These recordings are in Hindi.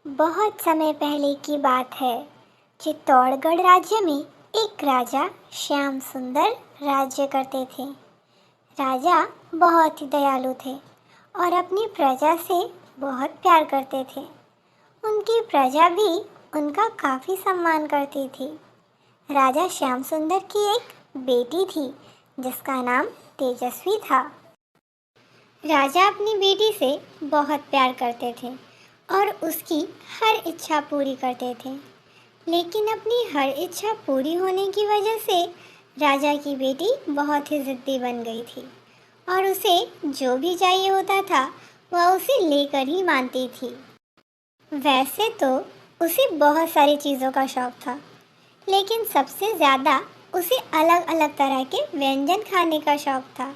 बहुत समय पहले की बात है। चित्तौड़गढ़ राज्य में एक राजा श्याम सुंदर राज्य करते थे। राजा बहुत ही दयालु थे और अपनी प्रजा से बहुत प्यार करते थे। उनकी प्रजा भी उनका काफ़ी सम्मान करती थी। राजा श्याम सुंदर की एक बेटी थी जिसका नाम तेजस्वी था। राजा अपनी बेटी से बहुत प्यार करते थे और उसकी हर इच्छा पूरी करते थे। लेकिन अपनी हर इच्छा पूरी होने की वजह से राजा की बेटी बहुत ही ज़िद्दी बन गई थी और उसे जो भी चाहिए होता था वह उसे लेकर ही मानती थी। वैसे तो उसे बहुत सारी चीज़ों का शौक़ था, लेकिन सबसे ज़्यादा उसे अलग अलग तरह के व्यंजन खाने का शौक़ था।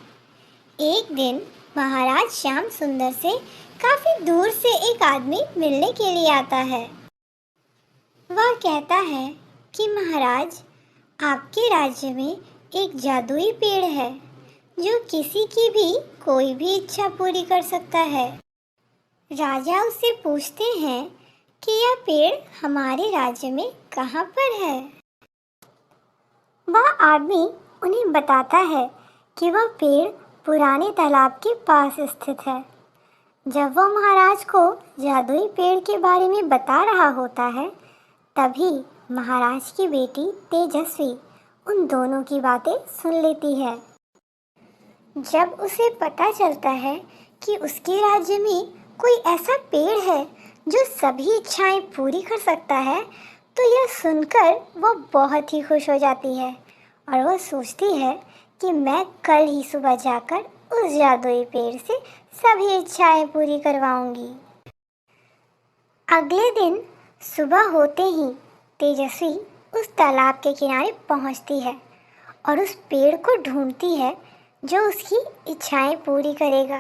एक दिन महाराज श्याम सुंदर से काफ़ी दूर से एक आदमी मिलने के लिए आता है। वह कहता है कि महाराज, आपके राज्य में एक जादुई पेड़ है जो किसी की भी कोई भी इच्छा पूरी कर सकता है। राजा उससे पूछते हैं कि यह पेड़ हमारे राज्य में कहाँ पर है। वह आदमी उन्हें बताता है कि वह पेड़ पुराने तालाब के पास स्थित है। जब वह महाराज को जादुई पेड़ के बारे में बता रहा होता है, तभी महाराज की बेटी तेजस्वी उन दोनों की बातें सुन लेती है। जब उसे पता चलता है कि उसके राज्य में कोई ऐसा पेड़ है जो सभी इच्छाएं पूरी कर सकता है, तो यह सुनकर वह बहुत ही खुश हो जाती है और वह सोचती है कि मैं कल ही सुबह जाकर उस जादुई पेड़ से सभी इच्छाएं पूरी करवाऊंगी। अगले दिन सुबह होते ही तेजस्वी उस तालाब के किनारे पहुंचती है और उस पेड़ को ढूंढती है जो उसकी इच्छाएं पूरी करेगा।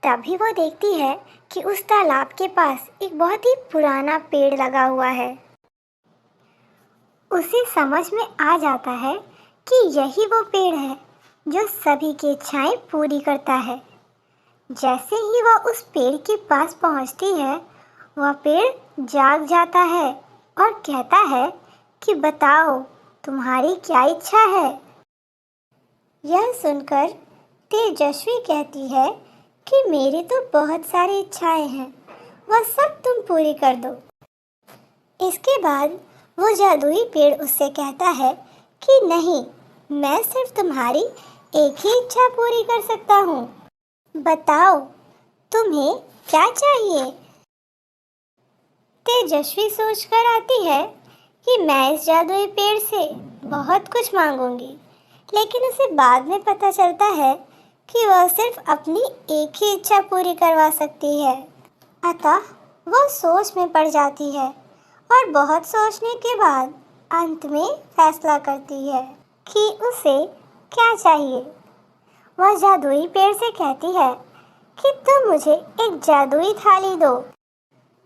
तभी वो देखती है कि उस तालाब के पास एक बहुत ही पुराना पेड़ लगा हुआ है। उसे समझ में आ जाता है कि यही वो पेड़ है जो सभी की इच्छाएं पूरी करता है। जैसे ही वह उस पेड़ के पास पहुंचती है, वह पेड़ जाग जाता है और कहता है कि बताओ, तुम्हारी क्या इच्छा है। यह सुनकर तेजस्वी कहती है कि मेरी तो बहुत सारी इच्छाएं हैं, वह सब तुम पूरी कर दो। इसके बाद वो जादुई पेड़ उससे कहता है कि नहीं, मैं सिर्फ तुम्हारी एक ही इच्छा पूरी कर सकता हूँ। बताओ, तुम्हें क्या चाहिए। तेजस्वी सोचकर आती है कि मैं इस जादुई पेड़ से बहुत कुछ मांगूंगी, लेकिन उसे बाद में पता चलता है कि वह सिर्फ अपनी एक ही इच्छा पूरी करवा सकती है। अतः वह सोच में पड़ जाती है और बहुत सोचने के बाद अंत में फैसला करती है कि उसे क्या चाहिए। वह जादुई पेड़ से कहती है कि तुम मुझे एक जादुई थाली दो,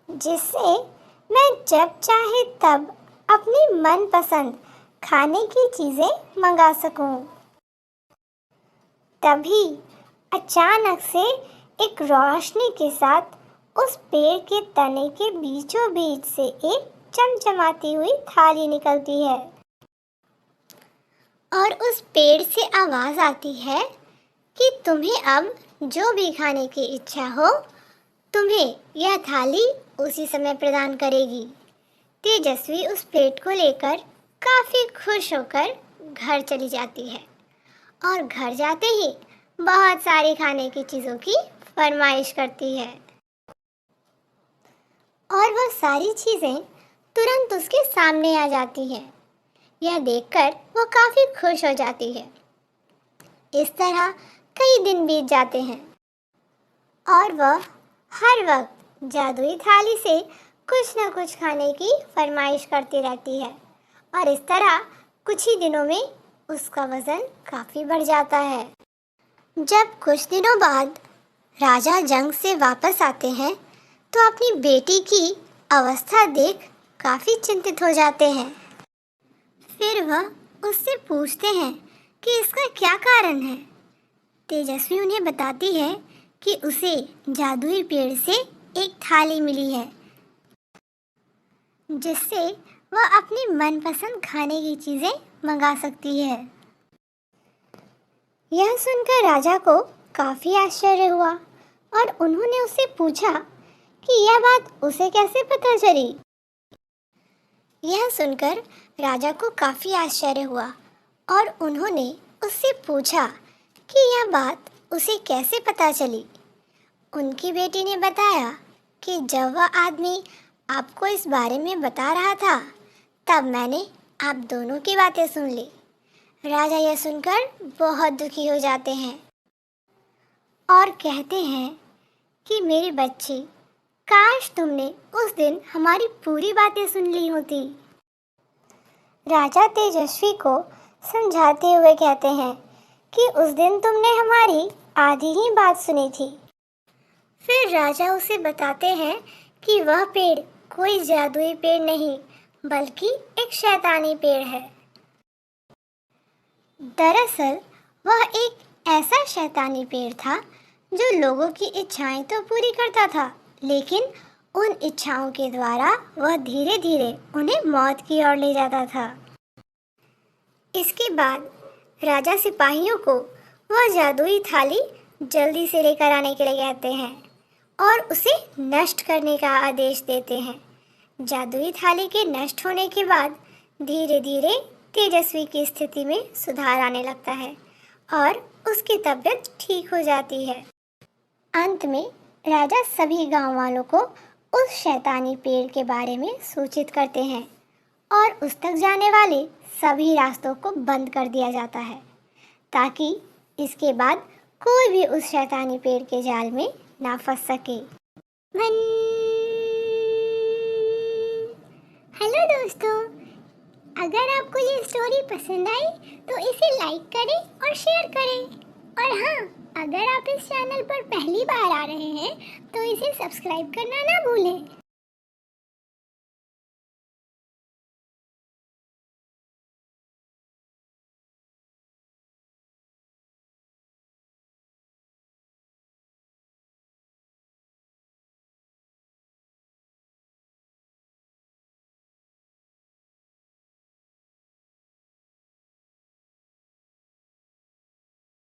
जिससे मैं जब चाहे तब अपनी मनपसंद खाने की चीज़ें मंगा सकूं। तभी अचानक से एक रोशनी के साथ उस पेड़ के तने के बीचों बीच से एक चमचमाती हुई थाली निकलती है और उस पेड़ से आवाज़ आती है कि तुम्हें अब जो भी खाने की इच्छा हो, तुम्हें यह थाली उसी समय प्रदान करेगी। तेजस्वी उस पेड़ को लेकर काफ़ी खुश होकर घर चली जाती है और घर जाते ही बहुत सारी खाने की चीज़ों की फरमाइश करती है और वह सारी चीज़ें तुरंत उसके सामने आ जाती हैं। यह देखकर वह काफ़ी खुश हो जाती है। इस तरह कई दिन बीत जाते हैं और वह हर वक्त जादुई थाली से कुछ न कुछ खाने की फरमाइश करती रहती है और इस तरह कुछ ही दिनों में उसका वज़न काफ़ी बढ़ जाता है। जब कुछ दिनों बाद राजा जंग से वापस आते हैं, तो अपनी बेटी की अवस्था देख काफ़ी चिंतित हो जाते हैं। फिर वह उससे पूछते हैं कि इसका क्या कारण है। तेजस्वी उन्हें बताती है कि उसे जादुई पेड़ से एक थाली मिली है जिससे वह अपनी मनपसंद खाने की चीज़ें मंगा सकती है। यह सुनकर राजा को काफ़ी आश्चर्य हुआ और उन्होंने उससे पूछा कि यह बात उसे कैसे पता चली। यह सुनकर राजा को काफ़ी आश्चर्य हुआ और उन्होंने उससे पूछा कि यह बात उसे कैसे पता चली। उनकी बेटी ने बताया कि जब वह आदमी आपको इस बारे में बता रहा था तब मैंने आप दोनों की बातें सुन ली। राजा यह सुनकर बहुत दुखी हो जाते हैं और कहते हैं कि मेरे बच्चे, काश तुमने उस दिन हमारी पूरी बातें सुन ली होती। राजा तेजस्वी को समझाते हुए कहते हैं कि उस दिन तुमने हमारी आधी ही बात सुनी थी। फिर राजा उसे बताते हैं कि वह पेड़ कोई जादुई पेड़ नहीं बल्कि एक शैतानी पेड़ है। दरअसल वह एक ऐसा शैतानी पेड़ था जो लोगों की इच्छाएं तो पूरी करता था, लेकिन उन इच्छाओं के द्वारा वह धीरे धीरे उन्हें मौत की ओर ले जाता था। इसके बाद राजा सिपाहियों को वह जादुई थाली जल्दी से लेकर आने के लिए कहते हैं और उसे नष्ट करने का आदेश देते हैं। जादुई थाली के नष्ट होने के बाद धीरे धीरे तेजस्वी की स्थिति में सुधार आने लगता है और उसकी तबीयत ठीक हो जाती है। अंत में राजा सभी गांव वालों को उस शैतानी पेड़ के बारे में सूचित करते हैं और उस तक जाने वाले सभी रास्तों को बंद कर दिया जाता है ताकि इसके बाद कोई भी उस शैतानी पेड़ के जाल में ना फंस सके। हेलो दोस्तों, अगर आपको ये स्टोरी पसंद आई तो इसे लाइक करें और शेयर करें। और हाँ, अगर आप इस चैनल पर पहली बार आ रहे हैं तो इसे सब्सक्राइब करना ना भूलें।